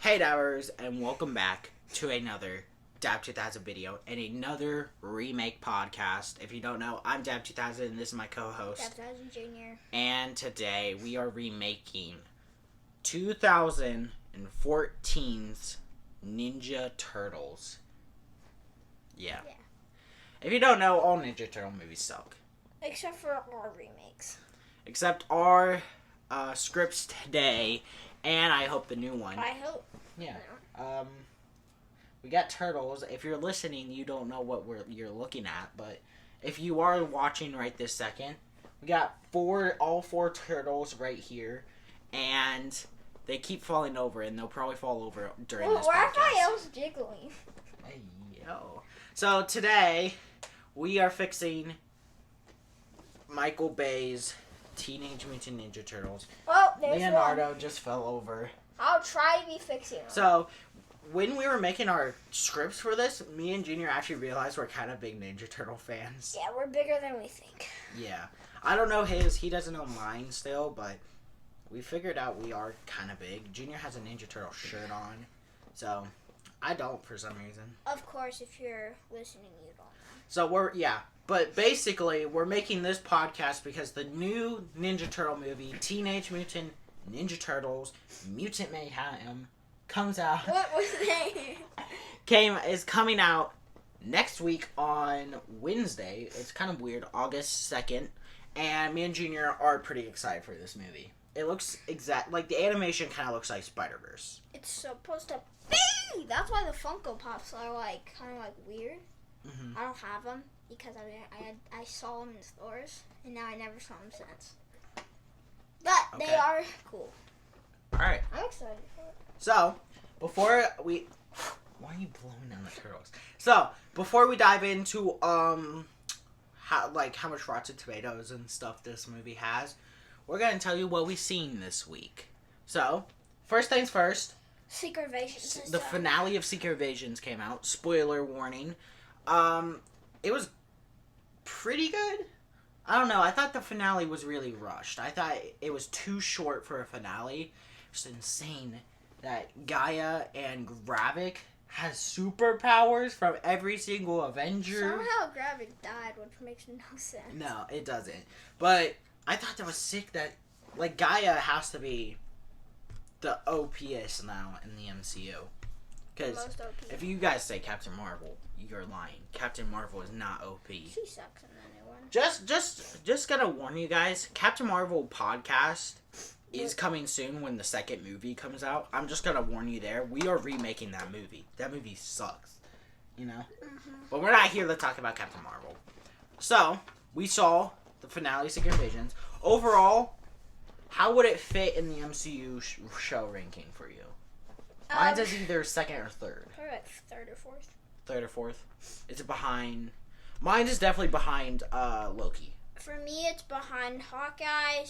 Hey Dabbers, and welcome back to another Dab 2000 video and another remake podcast. If you don't know, I'm Dab 2000 and this is my co-host. Dab 2000 Jr. And today we are remaking 2014's Ninja Turtles. Yeah. If you don't know, all Ninja Turtle movies suck. Except for our remakes. Except our scripts today, and I hope the new one. I hope. Yeah. We got Turtles. If you're listening, you don't know what you're looking at, but if you are watching right this second, we got all four Turtles right here, and they keep falling over, and they'll probably fall over during this podcast. Why are my elves jiggling? Hey, yo. So today, we are fixing Michael Bay's Teenage Mutant Ninja Turtles. Oh, there's Leonardo one. just fell over. I'll try to be fixing them. So, when we were making our scripts for this, me and Junior actually realized we're kind of big Ninja Turtle fans. Yeah, we're bigger than we think. Yeah. I don't know his. He doesn't know mine still, but we figured out we are kind of big. Junior has a Ninja Turtle shirt on, so I don't for some reason. Of course, if you're listening, you don't know. So, but basically, we're making this podcast because the new Ninja Turtle movie, Teenage Mutant Ninja Turtles, Mutant Mayhem, comes out. What was that? is coming out next week on Wednesday. It's kind of weird, August 2nd. And me and Junior are pretty excited for this movie. It looks like the animation kind of looks like Spider-Verse. It's supposed to be. That's why the Funko Pops are kind of weird. Mm-hmm. I don't have them because I saw them in stores and now I never saw them since. But they are cool. Alright. I'm excited for it. So, before we... Why are you blowing down the turtles? So, before we dive into, how much Rotten Tomatoes and stuff this movie has, we're going to tell you what we've seen this week. So, first things first. Secret Invasions. The finale of Secret Invasions came out. Spoiler warning. It was pretty good. I don't know. I thought the finale was really rushed. I thought it was too short for a finale. It's insane that Gaia and Gravik has superpowers from every single Avenger. Somehow Gravik died, which makes no sense. No, it doesn't. But I thought that was sick that, Gaia has to be the OPS now in the MCU. Because if you guys say Captain Marvel, you're lying. Captain Marvel is not OP. She sucks in the new one. Just gonna warn you guys, Captain Marvel podcast is coming soon when the second movie comes out. I'm just gonna warn you there. We are remaking that movie. That movie sucks. You know? Mm-hmm. But we're not here to talk about Captain Marvel. So, we saw the finale Secret Invasions. Overall, how would it fit in the MCU show ranking for you? Mine's is either second or third. Probably third or fourth. Third or fourth? Is it behind... Mine is definitely behind Loki. For me, it's behind Hawkeye,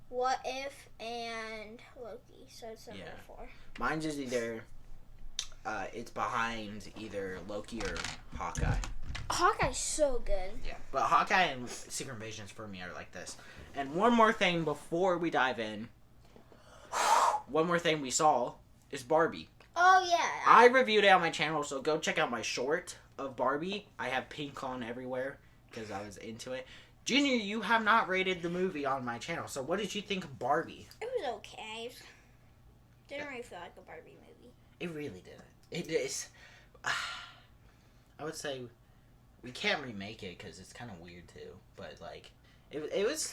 What If, and Loki. So it's 7 or 4. Mine's is either... it's behind either Loki or Hawkeye. Hawkeye's so good. Yeah. But Hawkeye and Secret Invasions for me are like this. And one more thing before we dive in. One more thing we saw is Barbie. Oh, yeah. I reviewed it on my channel, so go check out my short of Barbie. I have pink on everywhere because I was into it. Junior, you have not rated the movie on my channel, so what did you think of Barbie? It was okay. Didn't really feel like a Barbie movie. It really didn't. It is... I would say we can't remake it because it's kind of weird too, but it was...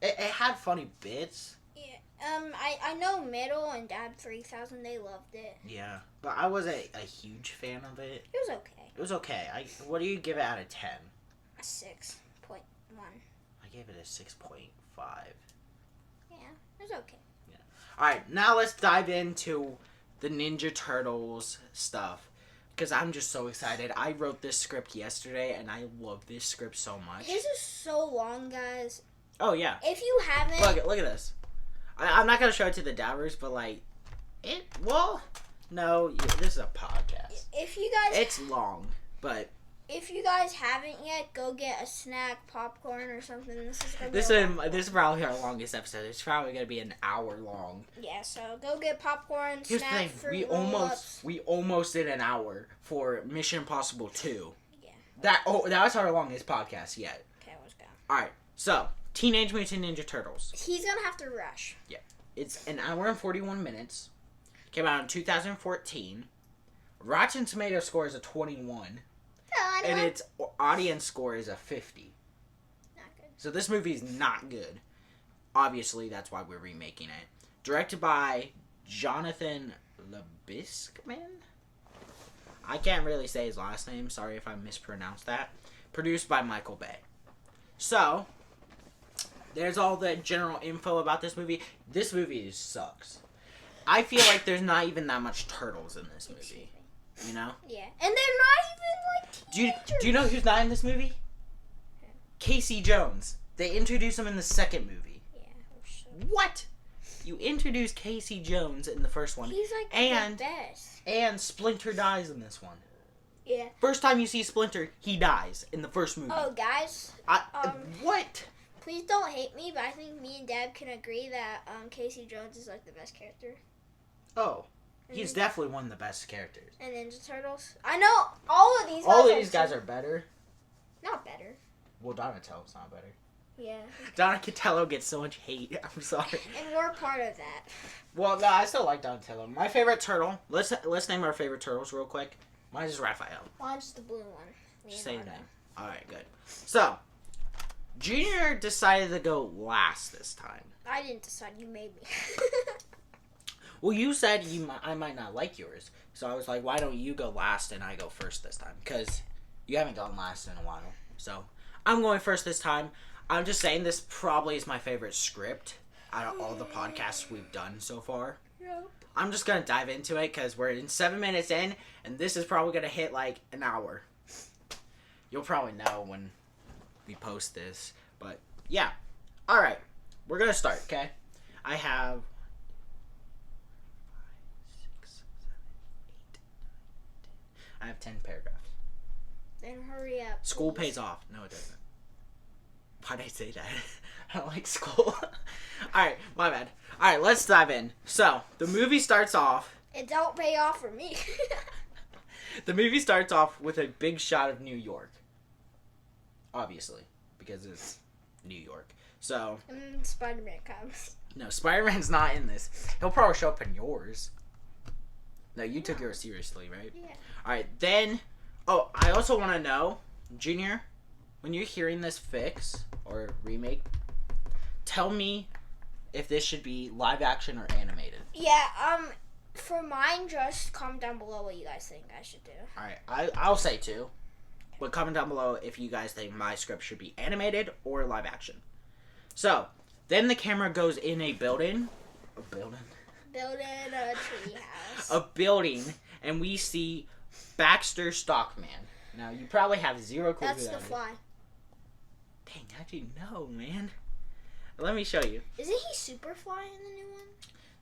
It had funny bits. Yeah. I know Middle and Dab 3000, they loved it. Yeah, but I wasn't a huge fan of it. It was okay. It was okay. What do you give it out of 10? A 6.1. I gave it a 6.5. Yeah, it was okay. Yeah. Alright, now let's dive into the Ninja Turtles stuff. Because I'm just so excited. I wrote this script yesterday, and I love this script so much. This is so long, guys. Oh, yeah. If you haven't... Look at this. I'm not going to show it to the dabbers, but, no, this is a podcast. If you guys... It's long, but if you guys haven't yet, go get a snack, popcorn, or something. This is probably our longest episode. It's probably gonna be an hour long. Yeah, so go get popcorn, Here's snack, the fruit thing. roll-ups. We almost did an hour for Mission Impossible 2. Yeah. That was our longest podcast yet. Okay, let's go. All right, so Teenage Mutant Ninja Turtles. He's gonna have to rush. Yeah, it's an hour and 41 minutes. Came out in 2014. Rotten Tomato score is a 21. And its audience score is a 50. Not good. So this movie is not good. Obviously, that's why we're remaking it. Directed by Jonathan Liebesman? I can't really say his last name. Sorry if I mispronounced that. Produced by Michael Bay. So, there's all the general info about this movie. This movie sucks. I feel like there's not even that much turtles in this movie. You know? Yeah. And they're not even, like, teenagers. Do you know who's not in this movie? Yeah. Casey Jones. They introduce him in the second movie. Yeah. What? You introduce Casey Jones in the first one. He's, like, the best. And Splinter dies in this one. Yeah. First time you see Splinter, he dies in the first movie. Oh, guys. What? Please don't hate me, but I think me and Dad can agree that Casey Jones is, like, the best character. Oh. He's definitely one of the best characters. And Ninja Turtles. I know all of these guys. All of these guys are better. Not better. Well, Donatello's not better. Yeah. Donatello gets so much hate. I'm sorry. And we're part of that. Well, no, I still like Donatello. My favorite turtle. Let's name our favorite turtles real quick. Mine is Raphael. Mine's the blue one. Same name. All right, good. So, Junior decided to go last this time. I didn't decide. You made me. Well, you said I might not like yours. So I was like, why don't you go last and I go first this time? Because you haven't gone last in a while. So I'm going first this time. I'm just saying this probably is my favorite script out of all the podcasts we've done so far. Yep. I'm just going to dive into it because we're in 7 minutes in. And this is probably going to hit like an hour. You'll probably know when we post this. But yeah. All right. We're going to start, okay? I have... 5, 6, 7, 8, 9, 10. I have 10 paragraphs. Then hurry up. School please. pays off. No, it doesn't. Why'd I say that? I don't like school. Alright, my bad. Alright, let's dive in. So, the movie starts off... It don't pay off for me. The movie starts off with a big shot of New York. Obviously. Because it's New York. So... And Spider-Man comes. No, Spider-Man's not in this. He'll probably show up in yours. No, you took yours seriously, right? Yeah. Alright, then... Oh, I also want to know, Junior, when you're hearing this fix or remake, tell me if this should be live action or animated. Yeah, for mine, just comment down below what you guys think I should do. Alright, I'll say too. But comment down below if you guys think my script should be animated or live action. So, then the camera goes in a building. A building? Building a treehouse. A building, and we see Baxter Stockman. Now, you probably have zero clue That's who that the is. Fly. Dang, how'd you know, man? Let me show you. Isn't he Superfly in the new one?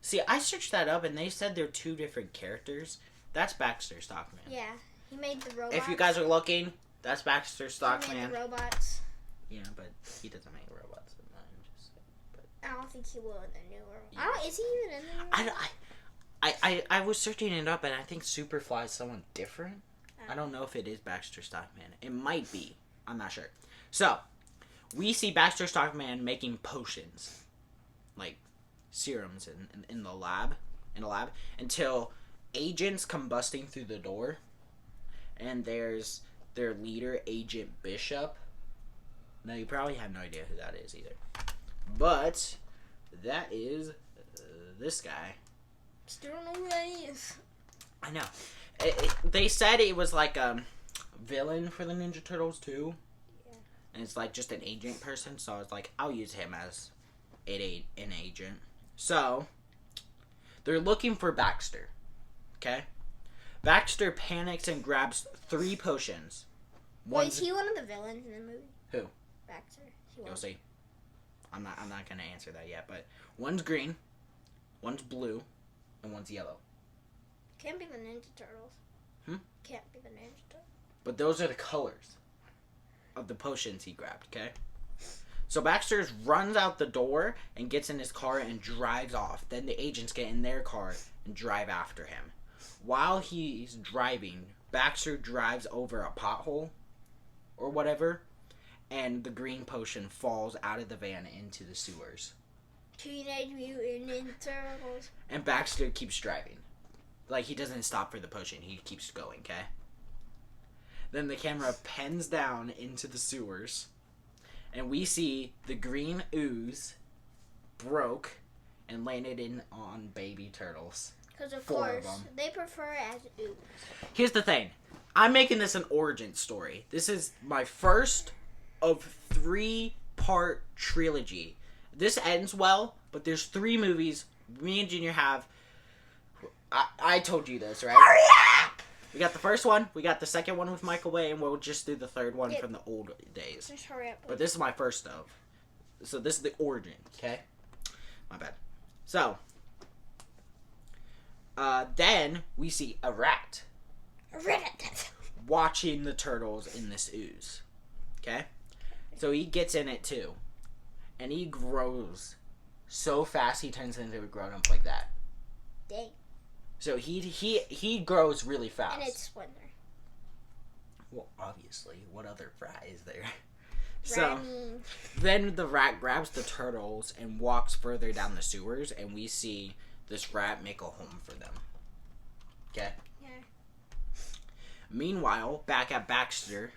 See, I searched that up, and they said they're two different characters. That's Baxter Stockman. Yeah, he made the robots. If you guys are looking, that's Baxter He Stockman. made the robots. Yeah, but he doesn't make robots in mine. I don't think he will in the newer one. Yeah. Is he even in the newer one? I was searching it up, and I think Superfly is someone different. I don't know if it is Baxter Stockman. It might be. I'm not sure. So, we see Baxter Stockman making potions. Like, serums in the lab. In a lab. Until agents come busting through the door. And there's their leader, Agent Bishop. Now, you probably have no idea who that is either. But, that is this guy. Still don't know who that is. I know. They said it was like a villain for the Ninja Turtles too. Yeah. And it's like just an agent person, so I was like, I'll use him as an agent. So, they're looking for Baxter. Okay? Baxter panics and grabs 3 potions. Wait, is he one of the villains in the movie? Who? Baxter. You'll see. I'm not gonna answer that yet, but one's green, one's blue, and one's yellow. Can't be the Ninja Turtles. Hmm? Can't be the Ninja Turtles. But those are the colors of the potions he grabbed, okay? So Baxter runs out the door and gets in his car and drives off. Then the agents get in their car and drive after him. While he's driving, Baxter drives over a pothole or whatever, and the green potion falls out of the van into the sewers. Teenage Mutant Ninja Turtles. And Baxter keeps driving. Like, he doesn't stop for the potion. He keeps going, okay? Then the camera pans down into the sewers, and we see the green ooze broke and landed on baby turtles. Because of Four course, of them. they prefer it as ooze. Here's the thing. I'm making this an origin story. This is my first of 3-part trilogy. This ends well, but there's 3 movies me and Junior have. I told you this, right? Hurry up! We got the first one, we got the second one with Michael Bay, and we'll just do the third one from the old days. Just hurry up. But this is my first of. So this is the origin, okay? My bad. So, then we see a rat watching the turtles in this ooze, okay? So he gets in it too, and he grows so fast he turns into a grown-up like that. Dang. So he grows really fast. And it's Splinter. Well, obviously, what other rat is there? So then the rat grabs the turtles and walks further down the sewers, and we see this rat make a home for them. Okay? Yeah. Meanwhile, back at Baxter,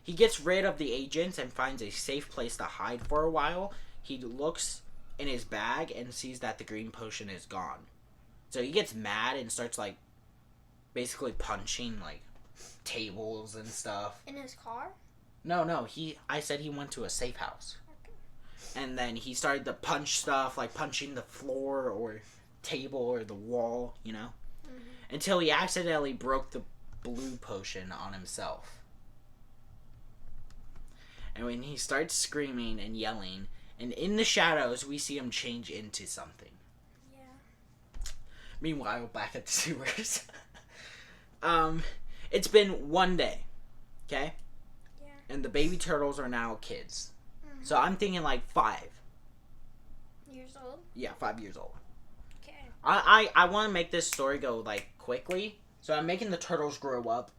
he gets rid of the agents and finds a safe place to hide for a while. He looks in his bag and sees that the green potion is gone. So he gets mad and starts, like, basically punching, like, tables and stuff. In his car? No, I said he went to a safe house. Okay. And then he started to punch stuff, like punching the floor or table or the wall, you know? Mm-hmm. Until he accidentally broke the blue potion on himself. And when he starts screaming and yelling, and in the shadows, we see him change into something. Meanwhile, back at the sewers. It's been one day, okay? Yeah. And the baby turtles are now kids. Mm-hmm. So I'm thinking like 5 years old? Yeah, 5 years old. Okay. I want to make this story go like quickly. So I'm making the turtles grow up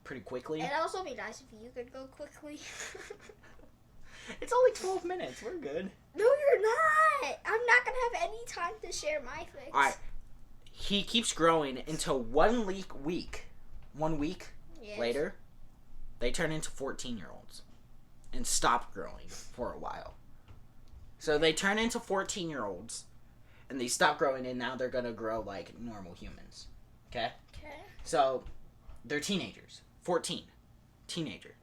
pretty quickly. It'd also be nice if you could go quickly. It's only 12 minutes. We're good. No, you're not. I'm not going to have any time to share my things. Alright. He keeps growing until 1 week yes. later, they turn into 14-year-olds and stop growing for a while. So they turn into 14-year-olds and they stop growing, and now they're going to grow like normal humans. Okay? Okay. So they're teenagers. 14. Teenager.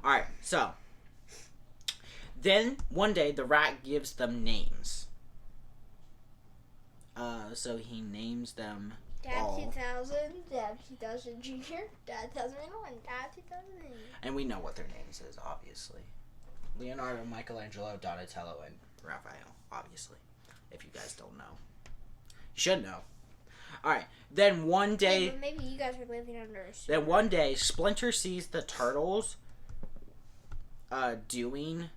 Alright, so then one day the rat gives them names. So he names them Dad all. 2000, Dad 2000 Junior, Dad 2001, Dad 2008. And we know what their names is, obviously. Leonardo, Michelangelo, Donatello, and Raphael, obviously. If you guys don't know. You should know. Alright, then one day... Hey, but maybe you guys are living under a sewer. Then one day, Splinter sees the turtles doing,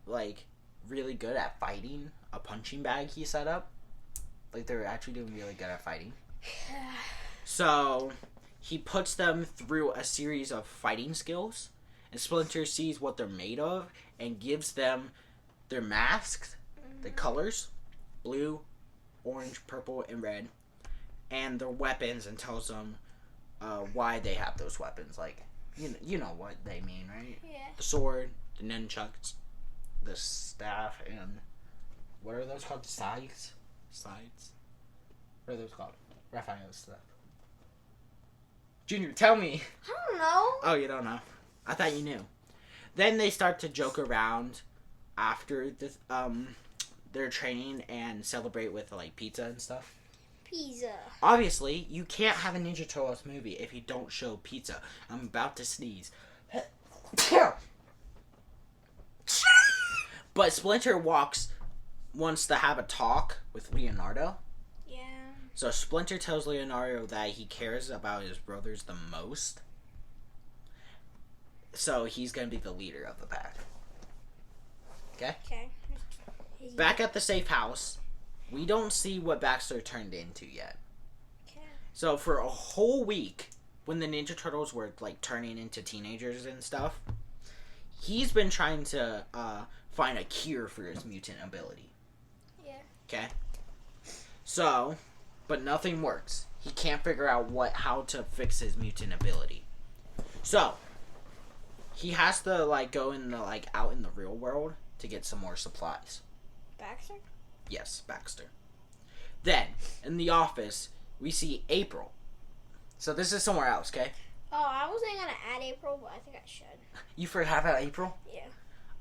like, really good at fighting a punching bag he set up. Like, they're actually doing really good at fighting. So, he puts them through a series of fighting skills. And Splinter sees what they're made of and gives them their masks, the colors, blue, orange, purple, and red, and their weapons, and tells them why they have those weapons. Like, you know what they mean, right? Yeah. The sword, the nunchucks, the staff, and what are those called? The scythes? Sides? What are those called? Raphael's stuff. Junior, tell me. I don't know. Oh, you don't know. I thought you knew. Then they start to joke around after this, their training and celebrate with like pizza and stuff. Pizza. Obviously, you can't have a Ninja Turtles movie if you don't show pizza. I'm about to sneeze. But Splinter wants to have a talk with Leonardo. Yeah. So Splinter tells Leonardo that he cares about his brothers the most. So he's gonna be the leader of the pack. Okay. Okay. Back at the safe house, we don't see what Baxter turned into yet. Okay. So for a whole week, when the Ninja Turtles were like turning into teenagers and stuff, he's been trying to find a cure for his mutant ability. Yeah. Okay. So, but nothing works. He can't figure out how to fix his mutant ability. So, he has to like go in the out in the real world to get some more supplies. Baxter? Yes, Baxter. Then, in the office, we see April. So this is somewhere else, okay? Oh, I wasn't gonna add April, but I think I should. You forgot about April? Yeah.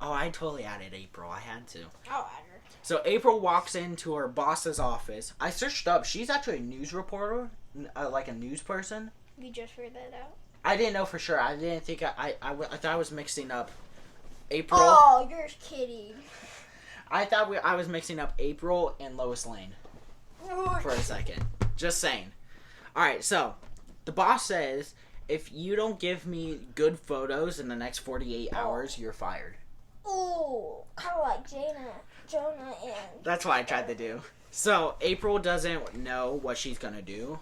Oh, I totally added April. I had to. I'll add her. So April walks into her boss's office. I searched up. She's actually a news reporter, like a news person. You just figured that out? I didn't know for sure. I didn't think I thought I was mixing up April. Oh, you're kidding. I thought I was mixing up April and Lois Lane for a second. Just saying. All right, so the boss says if you don't give me good photos in the next 48 hours, you're fired. Oh, kind of like Jonah and... That's what I tried to do. So April doesn't know what she's going to do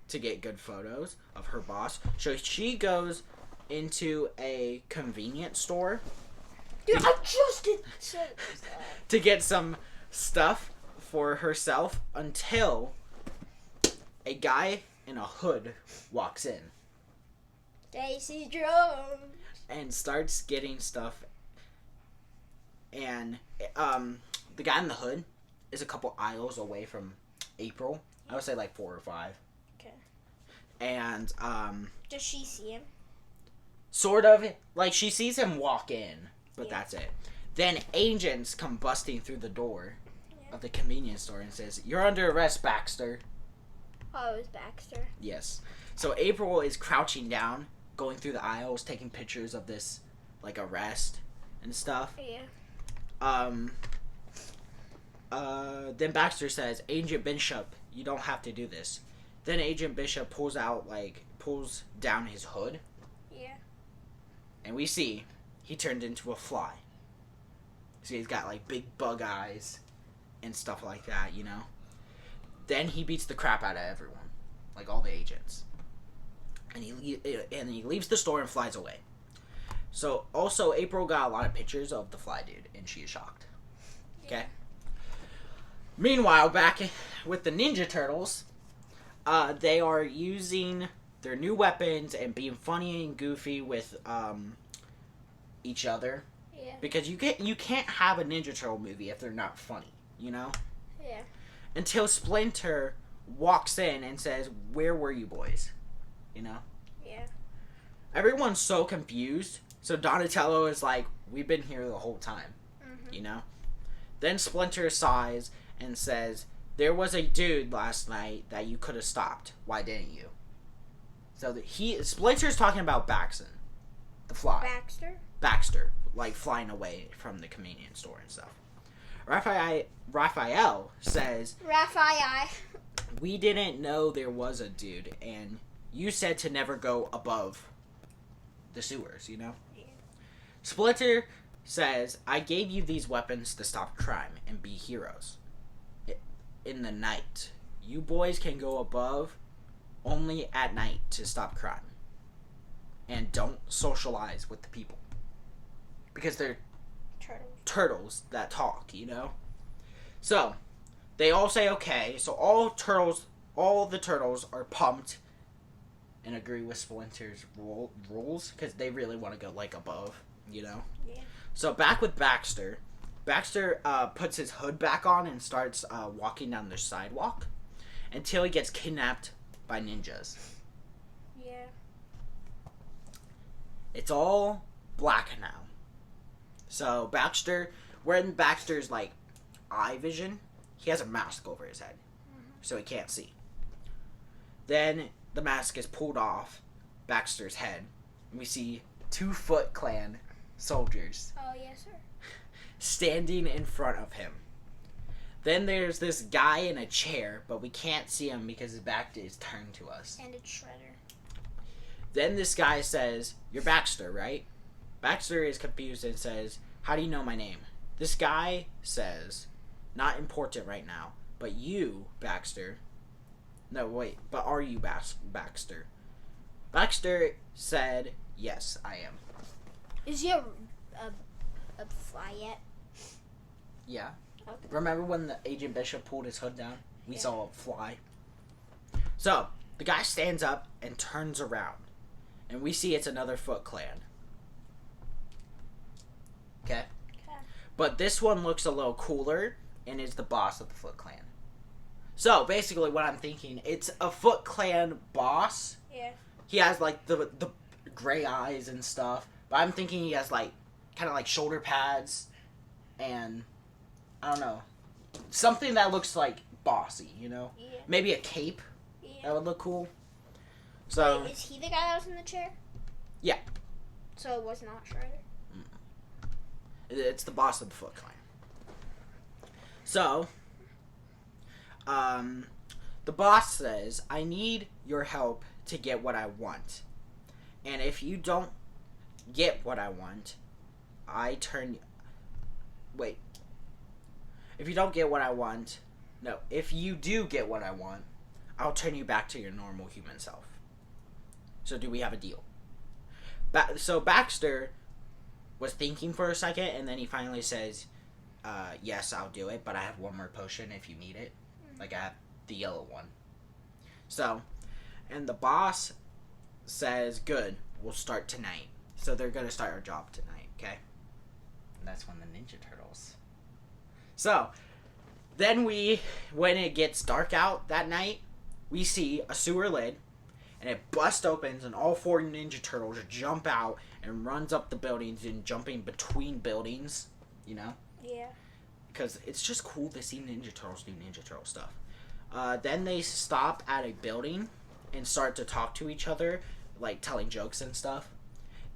to get good photos of her boss. So she goes into a convenience store. Dude, I just did to get some stuff for herself until a guy in a hood walks in. Daisy Jones. And starts getting stuff. And the guy in the hood is a couple aisles away from April. I would say like 4 or 5. Okay. And does she see him? Sort of. Like she sees him walk in, but Yeah. that's it. Then agents come busting through the door of the convenience store and says, "You're under arrest, Baxter." Oh, it was Baxter. Yes. So April is crouching down, going through the aisles, taking pictures of this like arrest and stuff. Yeah. Then Baxter says, "Agent Bishop, you don't have to do this." Then Agent Bishop pulls down his hood. Yeah. And we see he turned into a fly. So he's got like big bug eyes and stuff like that, you know. Then he beats the crap out of everyone, like all the agents. And he leaves the store and flies away. So also April got a lot of pictures of the fly dude, and she is shocked. Okay. Meanwhile, back with the Ninja Turtles, they are using their new weapons and being funny and goofy with each other. Yeah. Because you can't have a Ninja Turtle movie if they're not funny, you know? Yeah. Until Splinter walks in and says, "Where were you boys?" You know? Yeah. Everyone's so confused. So Donatello is like, "We've been here the whole time." Mm-hmm. You know? Then Splinter sighs and says, "There was a dude last night that you could have stopped. Why didn't you?" So Splinter's talking about Baxter, the fly. Baxter, like flying away from the convenience store and stuff. Raphael says, "We didn't know there was a dude, and you said to never go above the sewers, you know?" Yeah. Splinter says, "I gave you these weapons to stop crime and be heroes. In the night, you boys can go above only at night to stop crime. And don't socialize with the people. Because they're turtles that talk, you know?" So, they all say okay. So all the turtles are pumped and agree with Splinter's rules because they really want to go like above, you know? Yeah. So back with Baxter. Baxter puts his hood back on and starts walking down the sidewalk until he gets kidnapped by ninjas. Yeah. It's all black now. So wearing Baxter's like eye vision, he has a mask over his head, so he can't see. Then the mask is pulled off Baxter's head, and we see 2 Foot Clan soldiers Oh, yes, sir. standing in front of him. Then there's this guy in a chair, but we can't see him because his back is turned to us. And it's Shredder. Then this guy says, "You're Baxter, right?" Baxter is confused and says, "How do you know my name?" This guy says, "Not important right now, but you, Baxter." No, wait, but are you Baxter? Baxter said, "Yes, I am." Is he a fly yet? Yeah. Okay. Remember when the Agent Bishop pulled his hood down? We saw a fly. So, the guy stands up and turns around. And we see it's another Foot Clan. Okay? Okay. But this one looks a little cooler and is the boss of the Foot Clan. So, basically what I'm thinking, it's a Foot Clan boss. Yeah. He has, like, the gray eyes and stuff. But I'm thinking he has, like, kind of like shoulder pads and, I don't know, something that looks, like, bossy, you know? Yeah. Maybe a cape. Yeah. That would look cool. So, Wait, is he the guy that was in the chair? Yeah. So it was not Shredder? It's the boss of the Foot Clan. So, the boss says, "I need your help to get what I want. And if you don't get what I want, Wait. If you don't get what I want... No, if you do get what I want, I'll turn you back to your normal human self. So do we have a deal?" So Baxter was thinking for a second, and then he finally says, "Yes, I'll do it, but I have one more potion if you need it. Like, I have the yellow one." So, and the boss says, "Good, we'll start tonight." So they're going to start our job tonight, okay? And that's when the Ninja Turtles. So, then when it gets dark out that night, we see a sewer lid, and it busts opens, and all 4 Ninja Turtles jump out and runs up the buildings and jumping between buildings, you know? Yeah. Because it's just cool to see Ninja Turtles do Ninja Turtle stuff. Then they stop at a building and start to talk to each other, like telling jokes and stuff.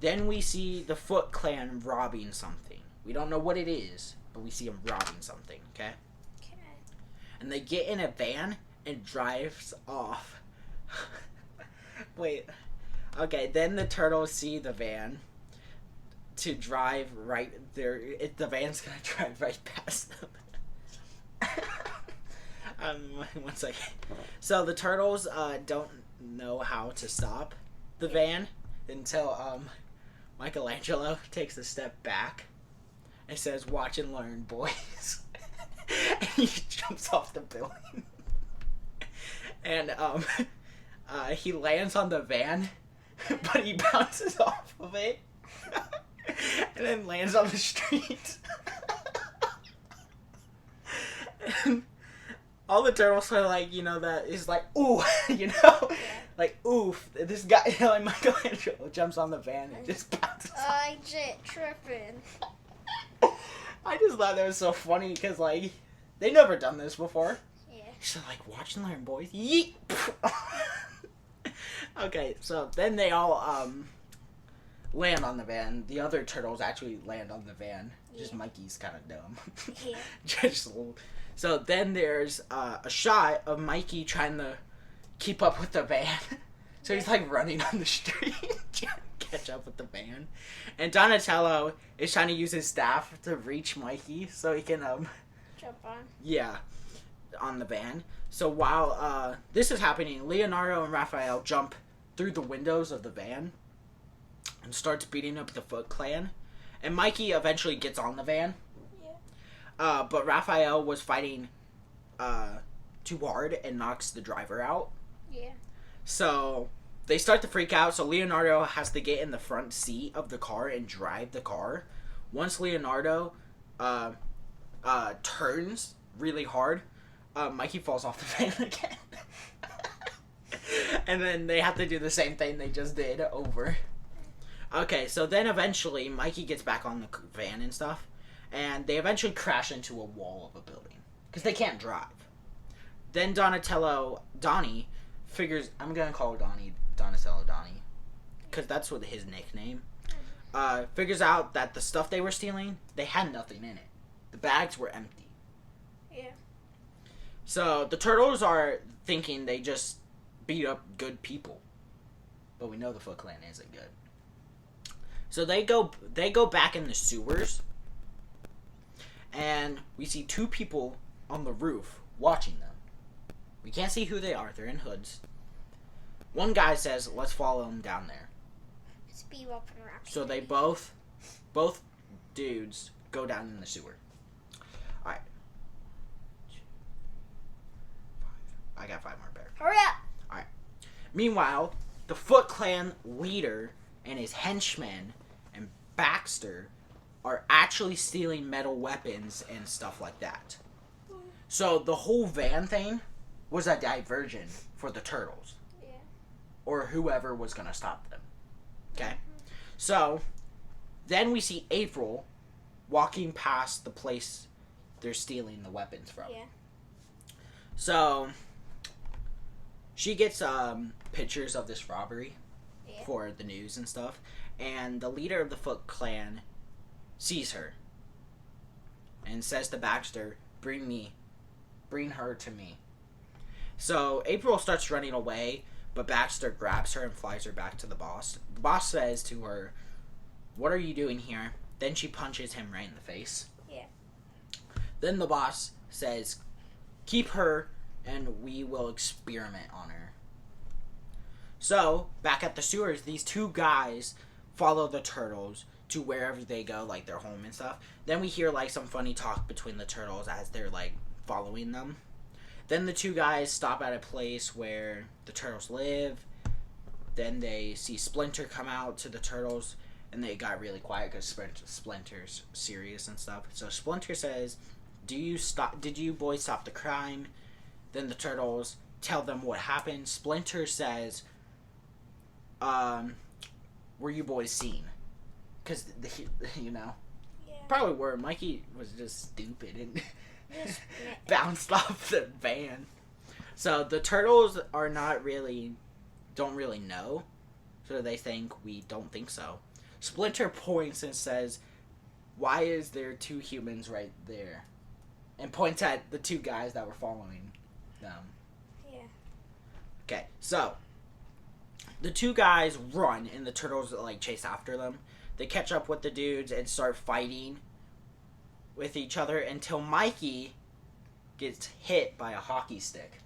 Then we see the Foot Clan robbing something. We don't know what it is, but we see them robbing something, okay? Okay. And they get in a van and drives off. Wait. Okay, then the turtles see the van to drive right there. The van's gonna drive right past them. 1 second. So the turtles don't know how to stop the van until Michelangelo takes a step back and says, "Watch and learn, boys." And he jumps off the building. And he lands on the van, but he bounces off of it. And then lands on the street. And all the turtles are like, you know, that is like, ooh, you know? Yeah. Like, oof. This guy, like Michelangelo, jumps on the van and just bounces off. I just tripping. I just thought that was so funny because, like, they never done this before. Yeah. So, like, watch and learn, boys. Yeet! Okay, so then they all, land on the van. The other turtles actually land on the van. Just Yeah. Mikey's kind of dumb. Yeah. So then there's a shot of Mikey trying to keep up with the van. So he's like running on the street trying to catch up with the van. And Donatello is trying to use his staff to reach Mikey so he can Jump on. yeah, on the van. So while this is happening, Leonardo and Raphael jump through the windows of the van and starts beating up the Foot Clan. And Mikey eventually gets on the van. Yeah. But Raphael was fighting too hard and knocks the driver out. Yeah. So they start to freak out. So Leonardo has to get in the front seat of the car and drive the car. Once Leonardo turns really hard, Mikey falls off the van again. And then they have to do the same thing they just did over. Okay, so then eventually Mikey gets back on the van and stuff, and they eventually crash into a wall of a building because they can't drive. Then Donnie figures, I'm gonna call Donatello Donnie, because that's what his nickname. Figures out that the stuff they were stealing, they had nothing in it. The bags were empty. Yeah. So the turtles are thinking they just beat up good people. but we know the Foot Clan isn't good. So they go back in the sewers, and we see two people on the roof watching them. We can't see who they are. They're in hoods. One guy says, "Let's follow them down there." It's Bebop and Rocksteady. So they both dudes go down in the sewer. All right. I got 5 more bear. Hurry up! All right. Meanwhile, the Foot Clan leader and his henchmen and Baxter are actually stealing metal weapons and stuff like that. So the whole van thing was a diversion for the turtles. Yeah. Or whoever was going to stop them. Okay? So, then we see April walking past the place they're stealing the weapons from. Yeah. So, she gets pictures of this robbery for the news and stuff. And the leader of the Foot Clan sees her and says to Baxter, bring her to me. So April starts running away, but Baxter grabs her and flies her back to the boss. The boss says to her, "What are you doing here?" Then she punches him right in the face. Yeah. Then the boss says, "Keep her and we will experiment on her." So, back at the sewers, these two guys follow the turtles to wherever they go, like their home and stuff. Then we hear like some funny talk between the turtles as they're like following them. Then the two guys stop at a place where the turtles live. Then they see Splinter come out to the turtles, and they got really quiet because Splinter's serious and stuff. So Splinter says, did you boys stop the crime?" Then the turtles tell them what happened. Splinter says, "Were you boys seen?" Because, Yeah. probably were. Mikey was just stupid and bounced off the van. So the turtles don't really know. So they think we don't think so. Splinter points and says, "Why is there 2 humans right there?" And points at the 2 guys that were following them. Yeah. Okay, so the 2 guys run and the turtles like chase after them. They catch up with the dudes and start fighting with each other until Mikey gets hit by a hockey stick.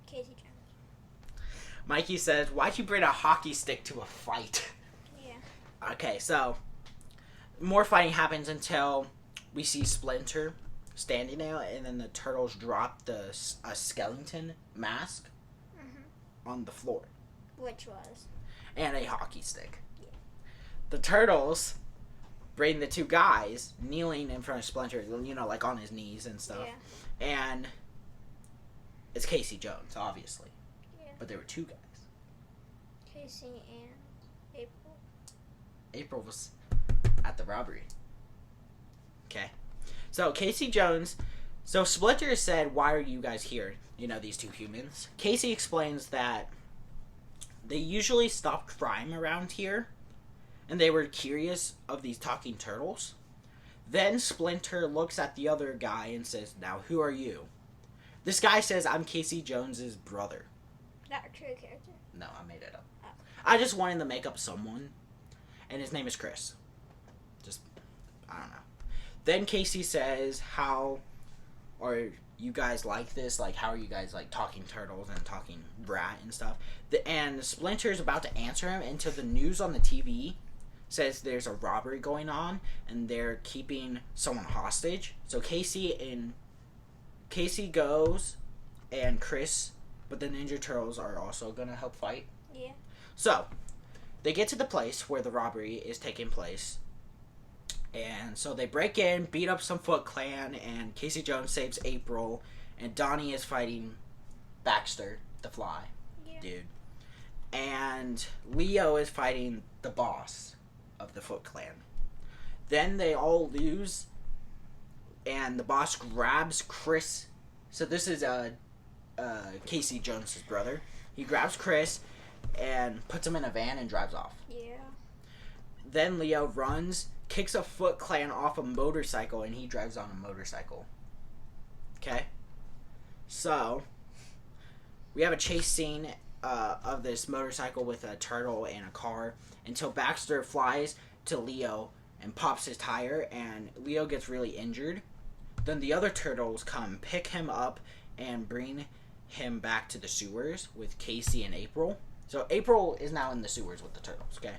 Casey Jones. Mikey says, "Why'd you bring a hockey stick to a fight?" Yeah. Okay, so more fighting happens until we see Splinter standing there, and then the turtles drop a skeleton mask on the floor. Which was? And a hockey stick. Yeah. The turtles bring the 2 guys kneeling in front of Splinter, like on his knees and stuff. Yeah. And it's Casey Jones, obviously. Yeah. But there were 2 guys. Casey and April. April was at the robbery. Okay. So Casey Jones. So Splinter said, "Why are you guys here? These 2 humans." Casey explains that they usually stop crime around here, and they were curious of these talking turtles. Then Splinter looks at the other guy and says, "Now, who are you?" This guy says, "I'm Casey Jones's brother." Not a true character. No, I made it up. Oh. I just wanted to make up someone, and his name is Chris. I don't know. Then Casey says, "How are you guys like this? Like, how are you guys like talking turtles and talking brat and stuff?" And Splinter's about to answer him until the news on the TV says there's a robbery going on and they're keeping someone hostage. So Casey goes, and Chris, but the Ninja Turtles are also gonna help fight. Yeah. So they get to the place where the robbery is taking place. And so they break in, beat up some Foot Clan, and Casey Jones saves April, and Donnie is fighting Baxter, the Fly dude. And Leo is fighting the boss of the Foot Clan. Then they all lose, and the boss grabs Chris. So this is Casey Jones' brother. He grabs Chris and puts him in a van and drives off. Yeah. Then Leo runs, kicks a Foot Clan off a motorcycle, and he drives on a motorcycle. Okay? So, we have a chase scene of this motorcycle with a turtle and a car until Baxter flies to Leo and pops his tire, and Leo gets really injured. Then the other turtles come pick him up and bring him back to the sewers with Casey and April. So April is now in the sewers with the turtles, okay?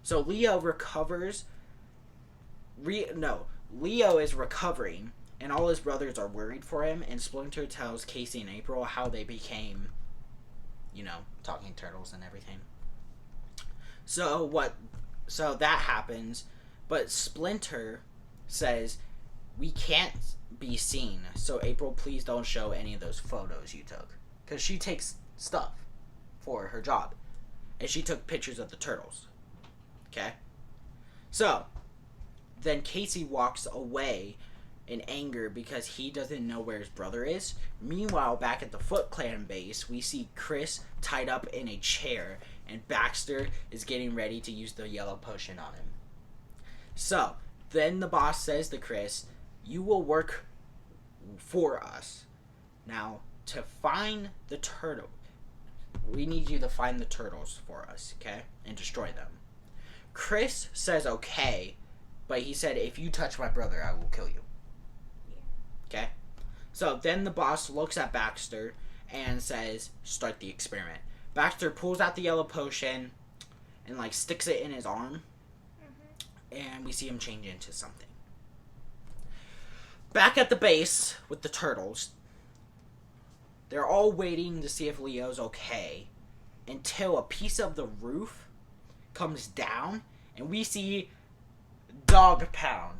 So Leo recovers. Leo is recovering, and all his brothers are worried for him, and Splinter tells Casey and April how they became, talking turtles and everything. So that happens, but Splinter says, we can't be seen, so April, please don't show any of those photos you took. Because she takes stuff for her job, and she took pictures of the turtles. Okay? So, then Casey walks away in anger because he doesn't know where his brother is. Meanwhile, back at the Foot Clan base, we see Chris tied up in a chair, and Baxter is getting ready to use the yellow potion on him. So, then the boss says to Chris, you will work for us. Now, to find the turtle, we need you to find the turtles for us, okay? And destroy them. Chris says okay, but he said, if you touch my brother, I will kill you. Okay? So then the boss looks at Baxter and says, start the experiment. Baxter pulls out the yellow potion and sticks it in his arm. And we see him change into something. Back at the base with the turtles, they're all waiting to see if Leo's okay until a piece of the roof comes down and we see Dog Pound.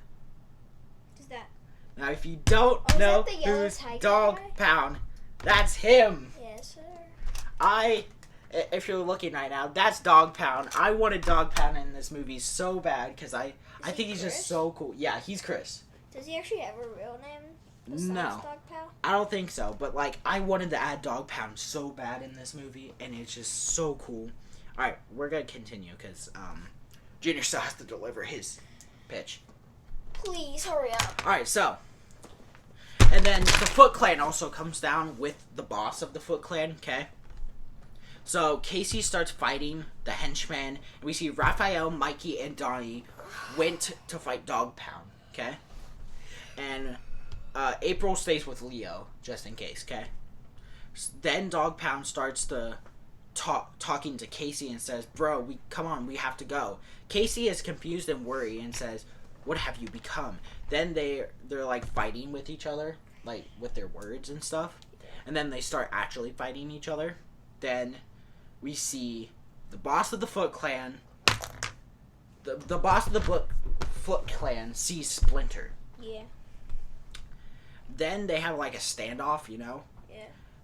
Who's that? Now, if you don't know who's Dog Pound, that's him. Yes, sir. If you're looking right now, that's Dog Pound. I wanted Dog Pound in this movie so bad because I think he's just so cool. Yeah, he's Chris. Does he actually have a real name? No. Dog Pound? I don't think so, but I wanted to add Dog Pound so bad in this movie, and it's just so cool. Alright, we're gonna continue because Junior still has to deliver his pitch. Please hurry up. Alright, so. And then the Foot Clan also comes down with the boss of the Foot Clan, okay? So Casey starts fighting the henchmen. And we see Raphael, Mikey, and Donnie went to fight Dog Pound, okay? And April stays with Leo, just in case, okay? Then Dog Pound starts to talking to Casey and says, bro, come on, we have to go. Casey is confused and worried and says, what have you become? Then they're fighting with each other, with their words and stuff. And then they start actually fighting each other. Then we see the boss of the Foot Clan. The boss of the Foot Clan sees Splinter. Yeah. Then they have a standoff, Yeah.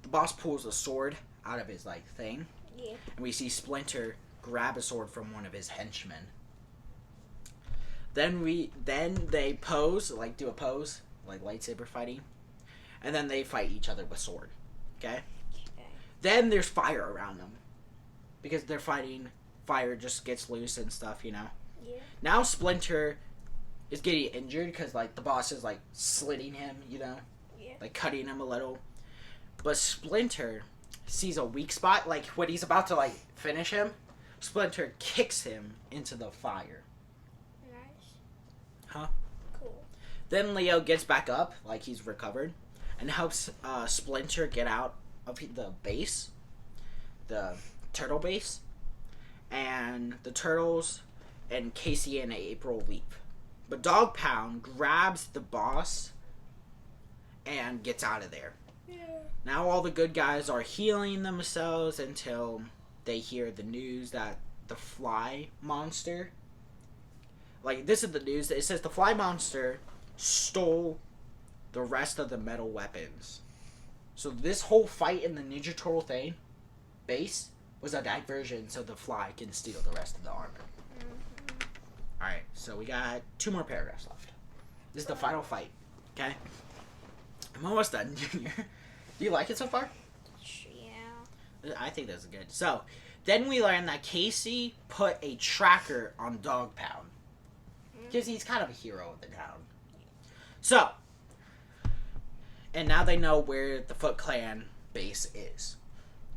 The boss pulls a sword out of his thing. Yeah. And we see Splinter grab a sword from one of his henchmen. Then they pose, do a pose, lightsaber fighting. And then they fight each other with sword. Okay? Then there's fire around them. Because they're fighting, fire just gets loose and stuff, Yeah. Now Splinter is getting injured because, the boss is, slitting him, Yeah. Cutting him a little. But Splinter sees a weak spot, when he's about to, finish him. Splinter kicks him into the fire. Nice. Huh? Cool. Then Leo gets back up, he's recovered, and helps Splinter get out of the base, the turtle base, and the turtles and Casey and April leave. But Dog Pound grabs the boss and gets out of there. Yeah. Now all the good guys are healing themselves until they hear the news that the fly monster, this is the news. It says the fly monster stole the rest of the metal weapons. So this whole fight in the Ninja Turtle base was a diversion so the fly can steal the rest of the armor. Mm-hmm. Alright, so we got 2 more paragraphs left. This is the final fight, okay? I'm almost done, Junior. Do you like it so far? Yeah. I think that's good. So, then we learn that Casey put a tracker on Dog Pound. Because he's kind of a hero of the town. So, and now they know where the Foot Clan base is.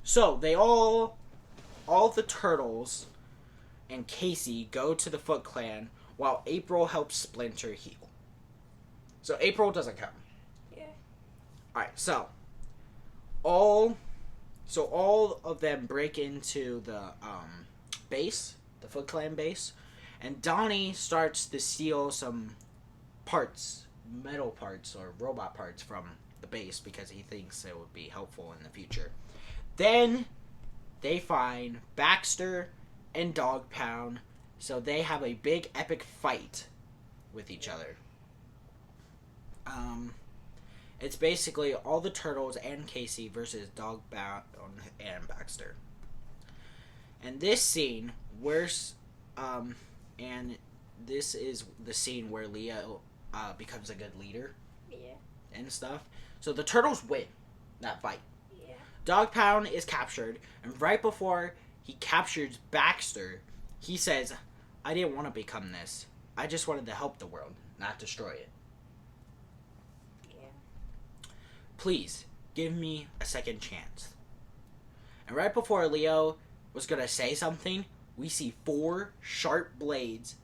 So they all the turtles and Casey go to the Foot Clan while April helps Splinter heal. So April doesn't come. Yeah. Alright, so all of them break into the base, the Foot Clan base, and Donnie starts to steal some parts, metal parts or robot parts from the base because he thinks it would be helpful in the future. Then they find Baxter and Dog Pound, so they have a big epic fight with each other. It's basically all the turtles and Casey versus Dog Pound and Baxter. And this scene, and this is the scene where Leo becomes a good leader. Yeah. And stuff. So the turtles win that fight. Yeah. Dog Pound is captured, and right before he captures Baxter, he says, "I didn't want to become this. I just wanted to help the world, not destroy it. Yeah. Please, give me a second chance." And right before Leo was going to say something, we see 4 sharp blades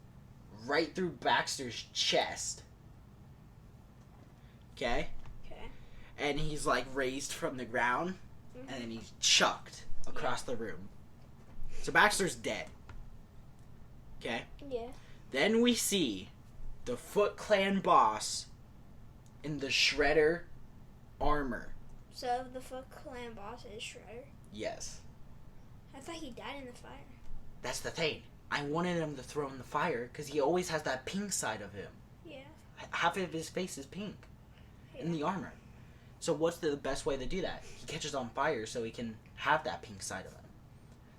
right through Baxter's chest. Okay? Okay. And he's like raised from the ground, Mm-hmm. and then he's chucked across the room. So Baxter's dead. Okay? Yeah. Then we see the Foot Clan boss in the Shredder armor. So the Foot Clan boss is Shredder? Yes. I thought he died in the fire. That's the thing. I wanted him to throw in the fire because he always has that pink side of him. Yeah. Half of his face is pink in the armor. So what's the best way to do that? He catches on fire so he can have that pink side of him.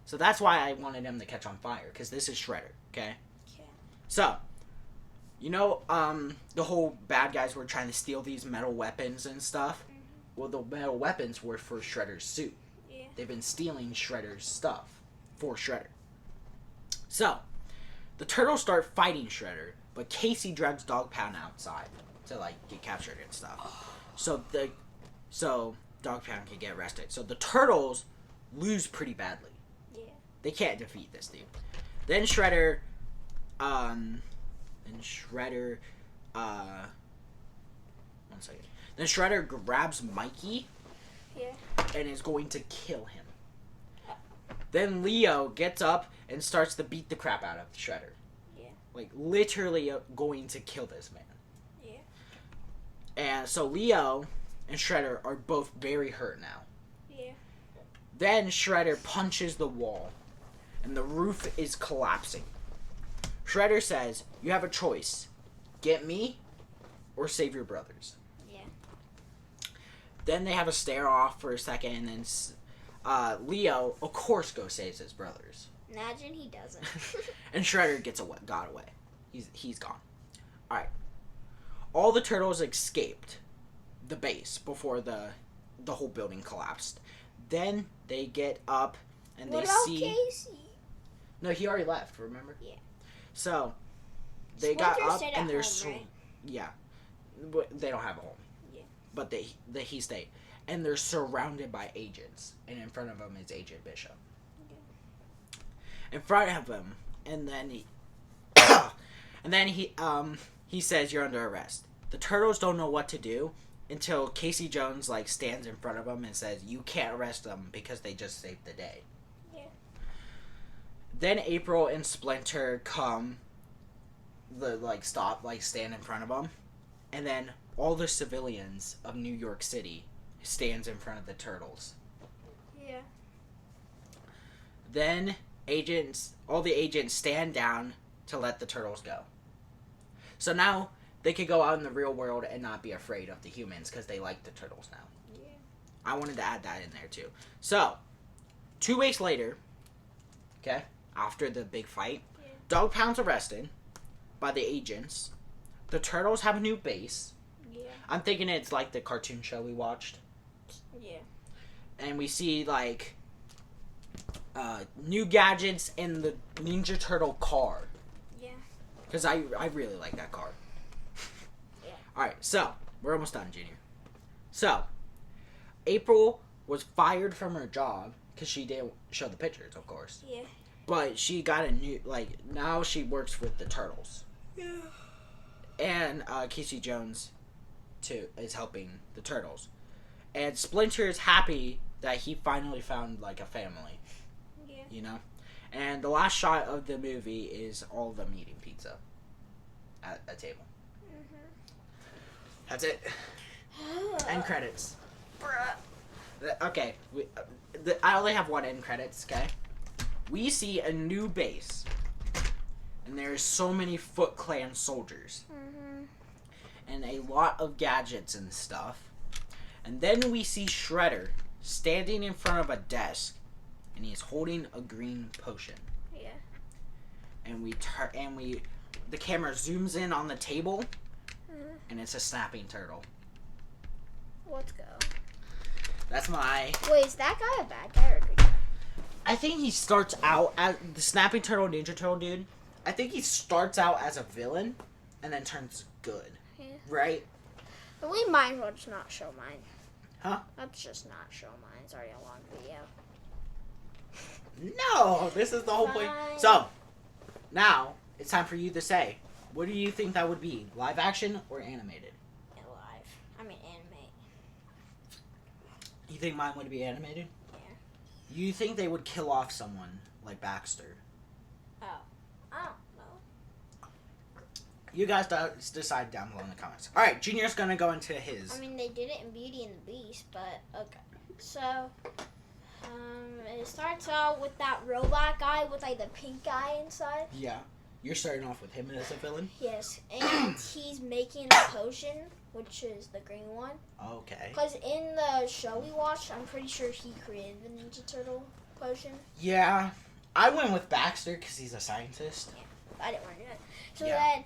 So that's why I wanted him to catch on fire, because this is Shredder, okay? Yeah. So, you know, the whole bad guys were trying to steal these metal weapons and stuff? Mm-hmm. Well, the metal weapons were for Shredder's suit. Yeah. They've been stealing Shredder's stuff for Shredder. So, the turtles start fighting Shredder, but Casey drags Dog Pound outside to, like, get captured and stuff. So Dog Pound can get arrested. So the turtles lose pretty badly. Yeah. They can't defeat this dude. Then Shredder, one second. Then Shredder grabs Mikey. Yeah. And is going to kill him. Then Leo gets up and starts to beat the crap out of Shredder. Yeah. Like, literally going to kill this man. Yeah. And so Leo and Shredder are both very hurt now. Yeah. Then Shredder punches the wall, and the roof is collapsing. Shredder says, "You have a choice. Get me, or save your brothers." Yeah. Then they have a stare off for a second, and then Leo, of course, saves his brothers. Imagine he doesn't. And Shredder got away. He's gone. All right. All the turtles escaped the base before the whole building collapsed. Then they get up and what they about see. Casey? No, he already left. Remember? Yeah. So they Splinter got up stayed and at they're home, right? yeah, but they don't have a home. Yeah. But he stayed, and they're surrounded by agents, and in front of them is Agent Bishop. In front of him, and then he says, "You're under arrest." The turtles don't know what to do until Casey Jones like stands in front of them and says, "You can't arrest them because they just saved the day." Yeah. Then April and Splinter come, stand in front of them, and then all the civilians of New York City stands in front of the turtles. Yeah. Then all the agents stand down to let the turtles go. So now they could go out in the real world and not be afraid of the humans because they like the turtles now. Yeah. I wanted to add that in there too. So, 2 weeks later, okay, after the big fight, Yeah. Dog Pound's arrested by the agents. The turtles have a new base. Yeah. I'm thinking it's like the cartoon show we watched. Yeah. And we see new gadgets in the Ninja Turtle car. Yeah. Because I really like that car. Yeah. Alright, so, we're almost done, Junior. So, April was fired from her job because she didn't show the pictures, of course. Yeah. But she got a new, like, now she works with the Turtles. Yeah. And Casey Jones, too, is helping the Turtles. And Splinter is happy that he finally found, like, a family. Yeah. You know? And the last shot of the movie is all of them eating pizza at a table. That's it. End credits. Okay. I only have one end credits, okay? We see a new base. And there's so many Foot Clan soldiers. And a lot of gadgets and stuff. And then we see Shredder standing in front of a desk. And he's holding a green potion. Yeah. And the camera zooms in on the table. And it's a snapping turtle. Let's go. That's my... Wait, is that guy a bad guy or a good guy? I think he starts out as the snapping turtle, Ninja Turtle dude. I think he starts out as a villain and then turns good. Yeah. Right? But we might as well just not show mine. Huh? Let's just not show mine. It's already a long video. No! This is the whole point. Fine. So, now, it's time for you to say, what do you think that would be? Live action or animated? Animate. You think mine would be animated? Yeah. You think they would kill off someone like Baxter? Oh. I don't know. You guys decide down below in the comments. Alright, Junior's gonna go into his. I mean, they did it in Beauty and the Beast, but okay. So, it starts out with that robot guy with, like, the pink guy inside. Yeah. You're starting off with him as a villain? Yes, and he's making a potion, which is the green one. Okay. Because in the show we watched, I'm pretty sure he created the Ninja Turtle potion. Yeah. I went with Baxter because he's a scientist. Yeah, I didn't want to do it. So Yeah.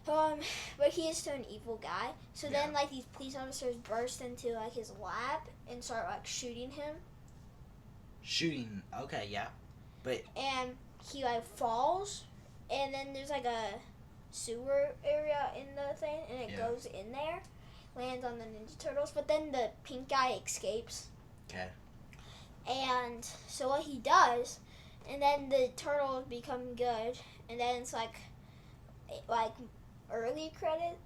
then, but he is still an evil guy. So Yeah. then, like, these police officers burst into, like, his lab and start, like, shooting him. Shooting. Okay, yeah. But And he, like, falls. And then there's, like, a sewer area in the thing. And it goes in there. Lands on the Ninja Turtles. But then the pink guy escapes. okay. And so what he does, and then the turtles become good. And then it's, like early credit,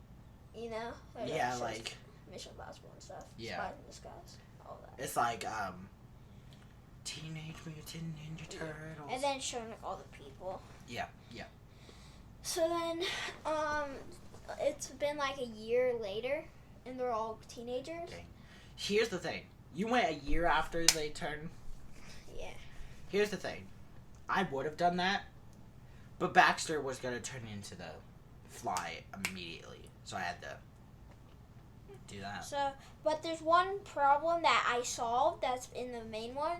you know? Yeah, shows like Mission Impossible and stuff. Yeah. Spies in Disguise. All that. it's like Teenage Mutant Ninja Turtles. And then showing, like, all the people. Yeah. So then, it's been like a year later, and they're all teenagers. Okay. Here's the thing. You went a year after they turned. Yeah. Here's the thing. I would have done that, but Baxter was gonna turn into the Fly immediately, so I had to do that. So, but there's one problem that I solved that's in the main one.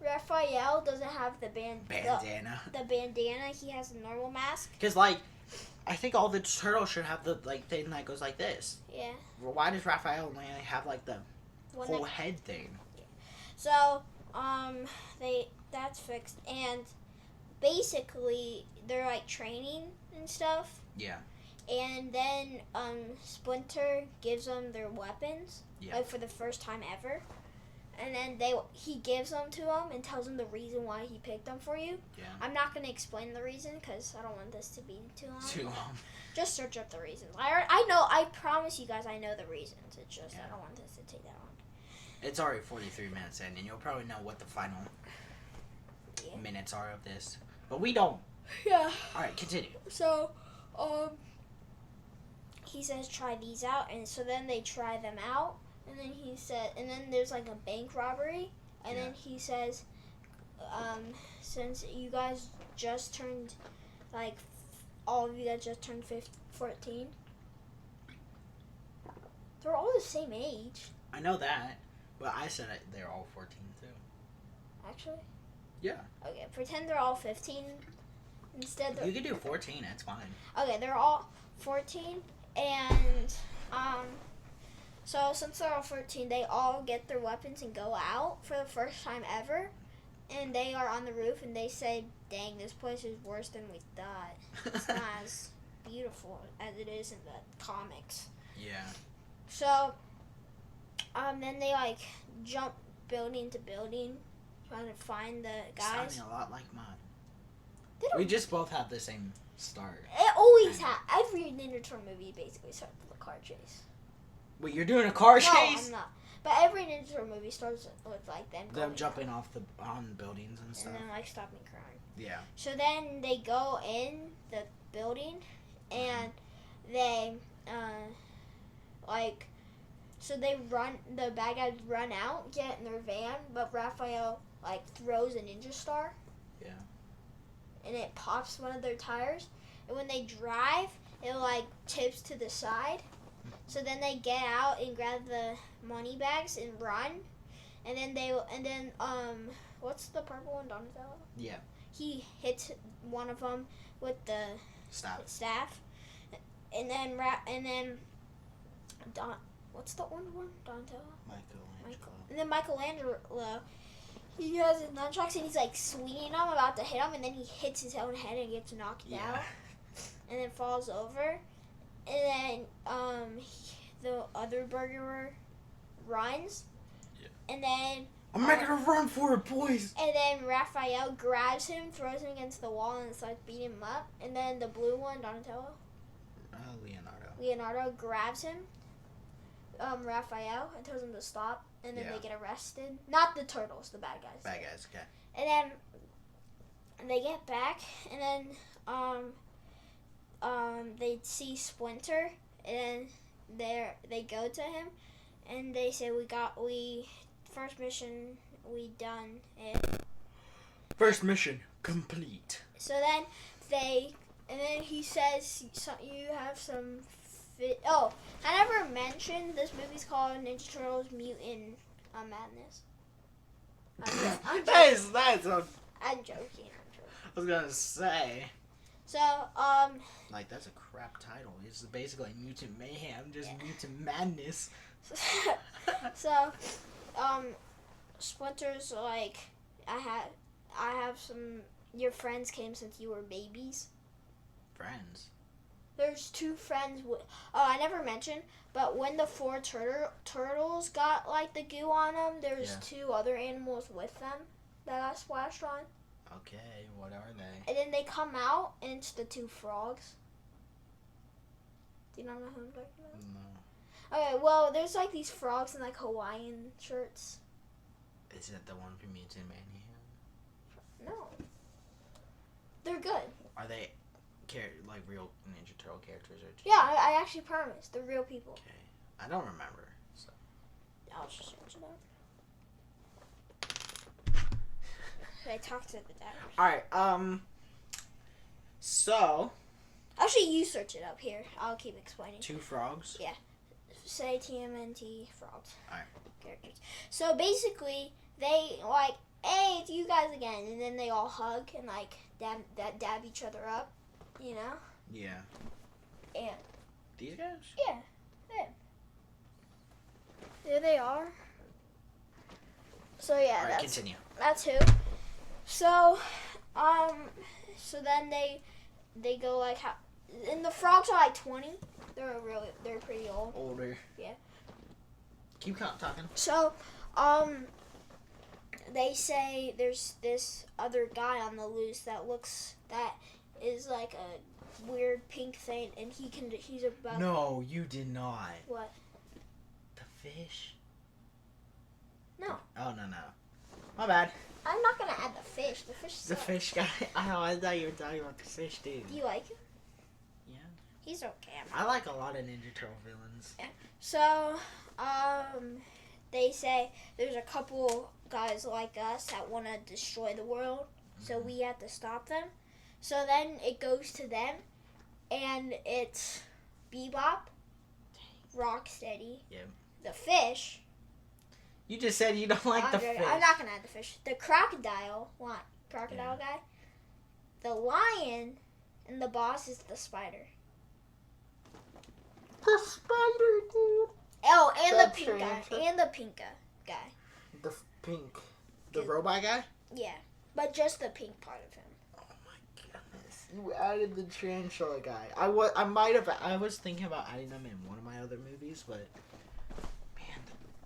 Raphael doesn't have the Bandana. The bandana. He has a normal mask. Because, like, I think all the turtles should have the, like, thing that goes like this. Yeah. Well, why does Raphael only have, like, the One whole that- head thing? So, that's fixed, and basically they're, like, training and stuff. Yeah. And then Splinter gives them their weapons, Yeah. like, for the first time ever. And then he gives them to them and tells them the reason why he picked them for you. Yeah. I'm not going to explain the reason because I don't want this to be too long. Too long. Just search up the reasons. I know. I promise you guys I know the reasons. It's just I don't want this to take that long. It's already 43 minutes in, and you'll probably know what the final minutes are of this. But we don't. Yeah. Alright, continue. So, he says try these out, and so then they try them out. And then he said, and then there's like a bank robbery, and then he says, since you guys just turned, like, all of you guys just turned 14, they're all the same age. I know that, but I said they're all 14 too. Actually? Yeah. Okay, pretend they're all 15 instead. You can do 14, that's fine. Okay, they're all 14, and, so since they're all 14, they all get their weapons and go out for the first time ever. And they are on the roof and they say, dang, this place is worse than we thought. It's not as beautiful as it is in the comics. Yeah. So, then they, like, jump building to building trying to find the Sounding guys. a lot like mine. They don't. We just both have the same start. It always every Ninja Turtle movie basically starts with a car chase. Wait, you're doing a car No, chase? I'm not. But every Ninja Turtle movie starts with like them Jumping off on buildings and stuff. and then like stopping crying. Yeah. So then they go in the building, and they so they run. The bad guys run out, get in their van, but Raphael like throws a ninja star. Yeah. And it pops one of their tires, and when they drive, it like tips to the side. So then they get out and grab the money bags and run, and then what's the purple one, Donatello? Yeah. He hits one of them with the staff, and then what's the one? Donatello. Michelangelo. And then Michelangelo, he has his nunchucks and he's like swinging them, about to hit him, and then he hits his own head and gets knocked out, and then falls over, and then the other burglar runs, and then I'm making a run for it, boys. And then Raphael grabs him, throws him against the wall, and starts beating him up. And then the blue one, Donatello, Leonardo grabs him, Raphael, and tells him to stop. And then they get arrested. Not the turtles, the bad guys. Bad guys, okay. And then they get back, and then they see Splinter, and they go to him, and they say first mission we done it. First mission complete. So then he says you have some oh, I never mentioned this movie's called Ninja Turtles Mutant Madness. I'm joking. I was gonna say. So like that's a crap title. It's basically Mutant Mayhem, just Mutant Madness. So Splinter's like, I have some. Your friends came since you were babies. Friends. There's two friends. I never mentioned, but when the four turtles got like the goo on them, there's two other animals with them that got splashed on. Okay, what are they? And then they come out, and it's the two frogs. Do you not know who I'm talking about? No. Okay, well, there's like these frogs in like Hawaiian shirts. Is it the one from Mutant Mayhem? No. They're good. Are they like real Ninja Turtle characters? Or Yeah, I actually promise. They're real people. Okay. I don't remember. So. I'll just search it up. I talked to the dad. Alright, so. Actually, you search it up here. I'll keep explaining. Two frogs? Yeah. Say TMNT frogs. Alright. Characters. So basically, they like, hey, it's you guys again. And then they all hug and like dab each other up, you know? Yeah. And. These guys? Yeah. Yeah. There they are. So yeah, Alright, continue. That's who. So, so then they go like how, and the frogs are like 20. They're pretty old. Older. Yeah. Keep talking. So, they say there's this other guy on the loose that is like a weird pink thing, and he's about. No, you did not. What? The fish? No. Oh, no. My bad. I'm not gonna add the fish. The fish. The sucks. fish guy. I thought you were talking about the fish, dude. Do you like him? Yeah. He's okay. I like a lot of Ninja Turtle villains. Yeah. So, they say there's a couple guys like us that want to destroy the world, so we have to stop them. So then it goes to them, and it's Bebop, Rocksteady, the fish. You just said you don't like the fish. I'm not gonna add the fish. The crocodile guy, the lion, and the boss is the spider. The spider, dude. Oh, and That's the pink guy. And the pink guy. The pink. The robot guy? Yeah. But just the pink part of him. Oh my goodness. You added the tarantula guy. I was thinking about adding him in one of my other movies, but man,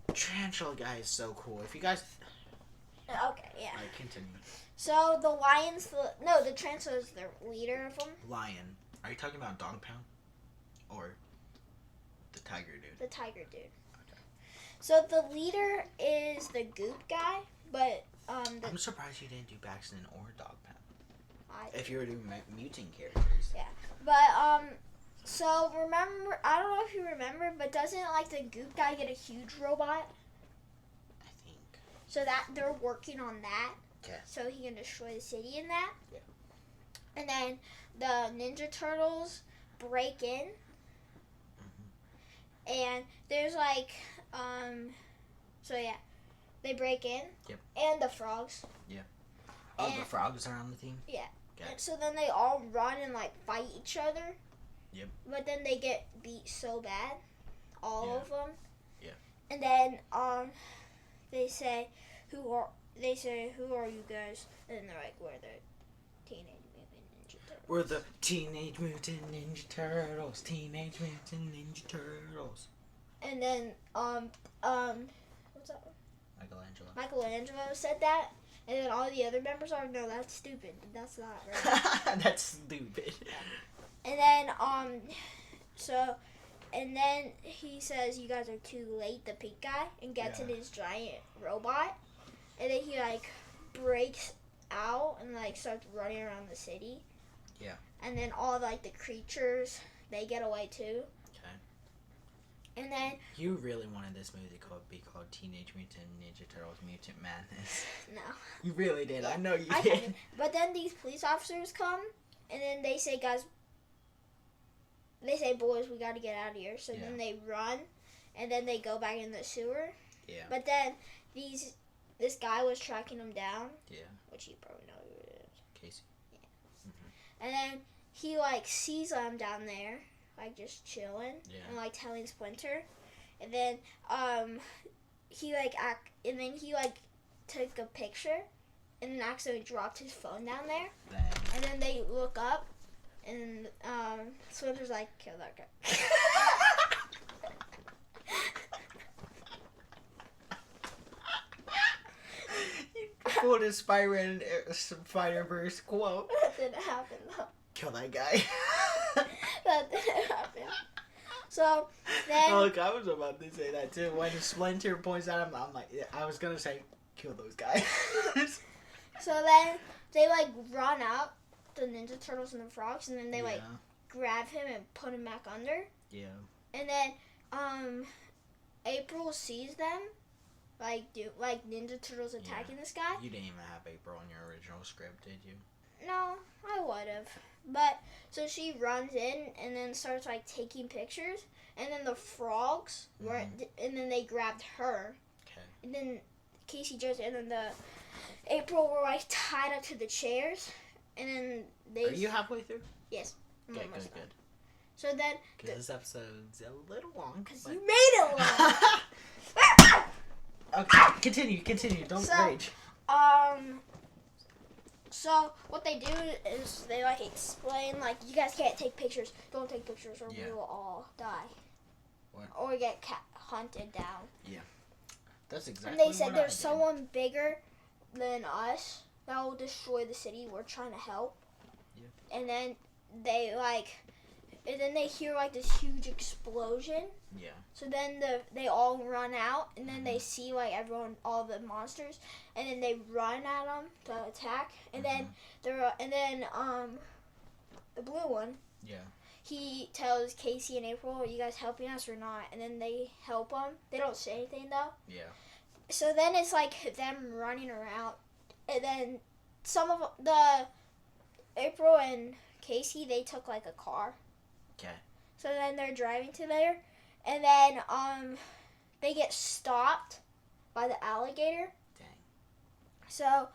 the tarantula guy is so cool. If you guys Okay, yeah. Alright, continue. So the lions, the Tarantula is the leader of them. Lion. Are you talking about Dog Pound? Or the tiger dude? The tiger dude. Okay. So the leader is the Goop guy, but I'm surprised you didn't do Baxton or Dog Pound. If you were doing mutant characters. Yeah. But so remember, I don't know if you remember, but doesn't like the Goop guy get a huge robot? I think. So that they're working on that. Okay. So he can destroy the city in that. Yeah. And then the Ninja Turtles break in. And there's like, so yeah, they break in. Yep. And the frogs. Yeah. Oh, and, the frogs are on the team? Yeah. Okay. And so then they all run and like fight each other. Yep. But then they get beat so bad, all of them. Yeah. And then they say, who are you guys? And then they're like, we're the Teenage Mutant Ninja Turtles. We're the Teenage Mutant Ninja Turtles. Teenage Mutant Ninja Turtles. And then what's that? Michelangelo said that, and then all the other members are, no, that's stupid. That's not right. That's stupid. And then and then he says, you guys are too late, the pink guy, and gets in his giant robot, and then he like breaks out and like starts running around the city. Yeah. And then all like the creatures, they get away too. Okay. And then you really wanted this movie to be called Teenage Mutant Ninja Turtles Mutant Madness. No. You really did. Yeah, I know you I did. didn't. But then these police officers come, and then they say, guys, boys, we got to get out of here. So then they run, and then they go back in the sewer. Yeah. But then this guy was tracking them down. Yeah. Which you probably know who it is. Casey. Yeah. Mm-hmm. And then he like sees them down there, like just chilling, and like telling Splinter, and then he took a picture, and then accidentally dropped his phone down there. Dang. And then they look up, and Splinter's like, kill that guy. You pulled a Spider-Verse quote. That didn't happen though. Kill that guy. That didn't happen. So then. Oh, look, I was about to say that too. When Splinter points at him, I'm like, I was gonna say, kill those guys. So then they like run up, the Ninja Turtles and the frogs, and then they like grab him and put him back under. Yeah. And then April sees them, like Ninja Turtles attacking this guy. You didn't even have April in your original script, did you? No, I would have. But so she runs in and then starts like taking pictures, and then the frogs were, and then they grabbed her. Okay. And then Casey just, and then the April were like tied up to the chairs, and then they. Are you halfway through? Yes. Good. So then. Because this episode's a little long. Because you made it long. Okay, continue. Don't rage. So what they do is they like explain like, you guys can't take pictures. Don't take pictures or we will all die. What? Or get hunted down. Yeah. That's exactly. And they said there's someone bigger than us that will destroy the city. We're trying to help. Yeah. And then they hear like this huge explosion. Yeah. So then they all run out, and then they see like everyone, all the monsters, and then they run at them to attack. And then the blue one. Yeah. He tells Casey and April, "Are you guys helping us or not?" And then they help them. They don't say anything though. Yeah. So then it's like them running around, and then some of the April and Casey, they took like a car. Okay. So then they're driving to there, and then they get stopped by the alligator. Dang. So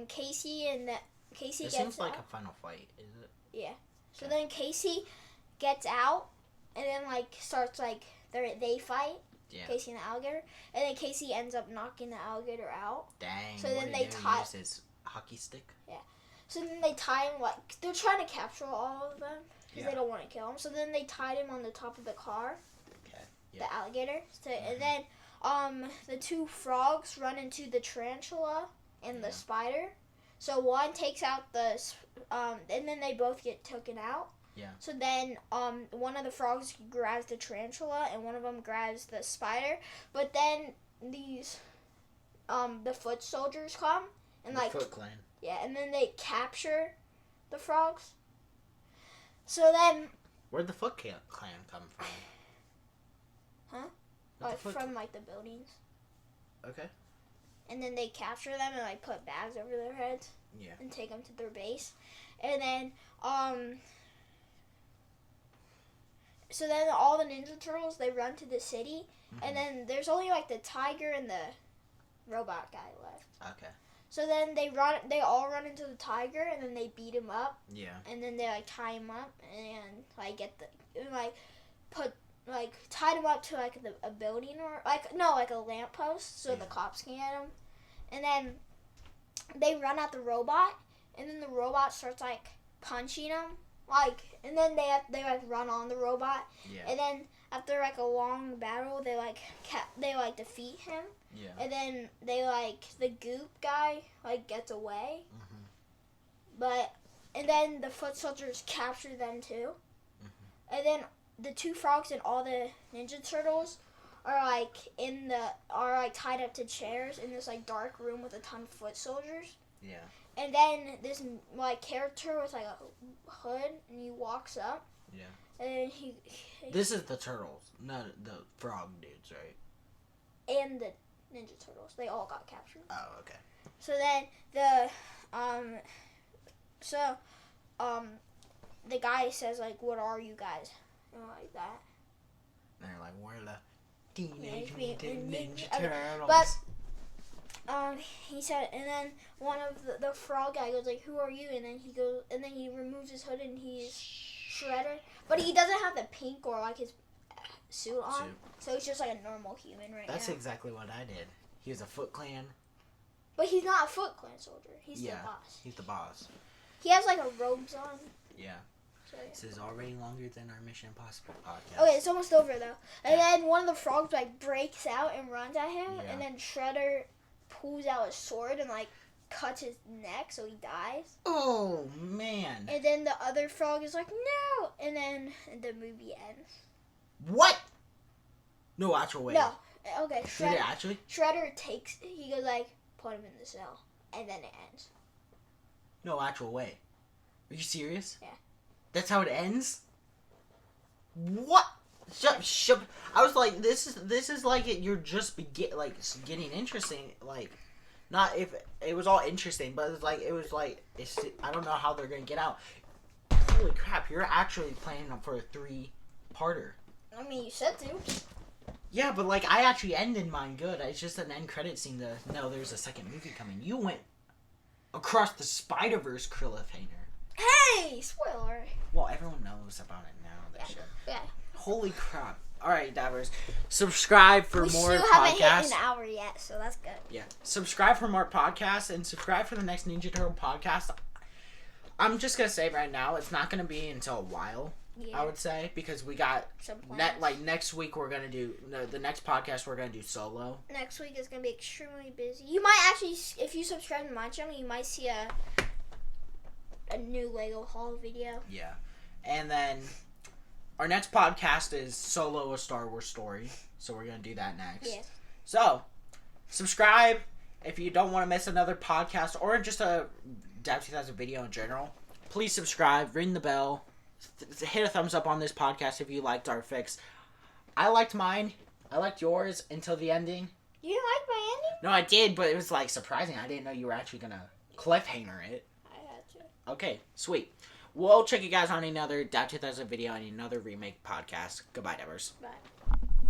Casey This gets seems like out. a final fight, is it? Yeah. So then Casey gets out, and then like starts like they fight. Yeah. Casey and the alligator, and then Casey ends up knocking the alligator out. Dang. So then they tie his hockey stick. Yeah. So then they tie him, like, they're trying to capture all of them because they don't want to kill him. So then they tied him on the top of the car, the alligator. So, and then the two frogs run into the tarantula and the spider. So one takes out and then they both get taken out. Yeah. So then, one of the frogs grabs the tarantula and one of them grabs the spider. But then these, the foot soldiers come and the Foot Clan. Yeah, and then they capture the frogs. So then. Where'd the Foot Clan come from? Huh? From the buildings. Okay. And then they capture them and put bags over their heads. Yeah. And take them to their base, and then so then all the Ninja Turtles, they run to the city, and then there's only the tiger and the robot guy left. Okay. So then they all run into the tiger, and then they beat him up. Yeah. And then they tie him up and tied him up to a building or a lamppost so the cops can get him. And then they run at the robot, and then the robot starts punching him, and then they run on the robot. Yeah. And then after a long battle, they defeat him. Yeah. And then the goop guy gets away. And then the foot soldiers capture them too. And then the two frogs and all the Ninja Turtles are tied up to chairs in this dark room with a ton of foot soldiers. Yeah. And then this character with a hood, and he walks up. Yeah. And this is the turtles, not the frog dudes, right? And the Ninja Turtles, they all got captured. Oh, okay. So then the guy says what are you guys? And like that. And they're like, we're the Teenage Yeah, Mutant Ninja okay, Turtles. but he said, and then one of the frog guy goes who are you? And then he removes his hood and he's Shredder, but he doesn't have the pink or his suit on, so he's just a normal human right now. That's exactly what I did. He was a Foot Clan. But he's not a Foot Clan soldier. He's the boss. He's the boss. He has a robes on. Yeah. So, yeah. This is already longer than our Mission Impossible podcast. Okay, it's almost over though. And then one of the frogs breaks out and runs at him, and then Shredder pulls out his sword and cuts his neck so he dies. Oh man. And then the other frog is no, and then the movie ends. What? No actual way. No. Okay. Did it actually? Shredder he goes put him in the cell, and then it ends. No actual way. Are you serious? Yeah. That's how it ends? What? Shut. I was like, this is you're just getting interesting. Not if it was all interesting, but it was I don't know how they're gonna get out. Holy crap! You're actually planning for a 3-parter. I mean, you said to. Yeah, but I actually ended mine good. It's just an end credit scene to know there's a second movie coming. You went across the Spider-Verse cliffhanger. Hey, spoiler. Well, everyone knows about it now. Yeah. Holy crap. Alright, Divers. Subscribe for more podcasts. We still haven't hit an hour yet, so that's good. Yeah. Subscribe for more podcasts and subscribe for the next Ninja Turtle podcast. I'm just going to say right now, it's not going to be until a while, I would say, because we got, next week we're going to do, the next podcast we're going to do solo. Next week is going to be extremely busy. You might actually, if you subscribe to my channel, you might see a new Lego haul video. Yeah. And then our next podcast is solo a Star Wars story. So we're going to do that next. Yeah. So, subscribe if you don't want to miss another podcast or just a Dab 2000 video in general. Please subscribe, ring the bell, hit a thumbs up on this podcast if you liked our fix. I liked mine. I liked yours until the ending. You didn't like my ending? No, I did, but it was surprising. I didn't know you were actually going to cliffhanger it. Okay, sweet. We'll check you guys on another Dab 2000 video and another remake podcast. Goodbye, Devers. Bye.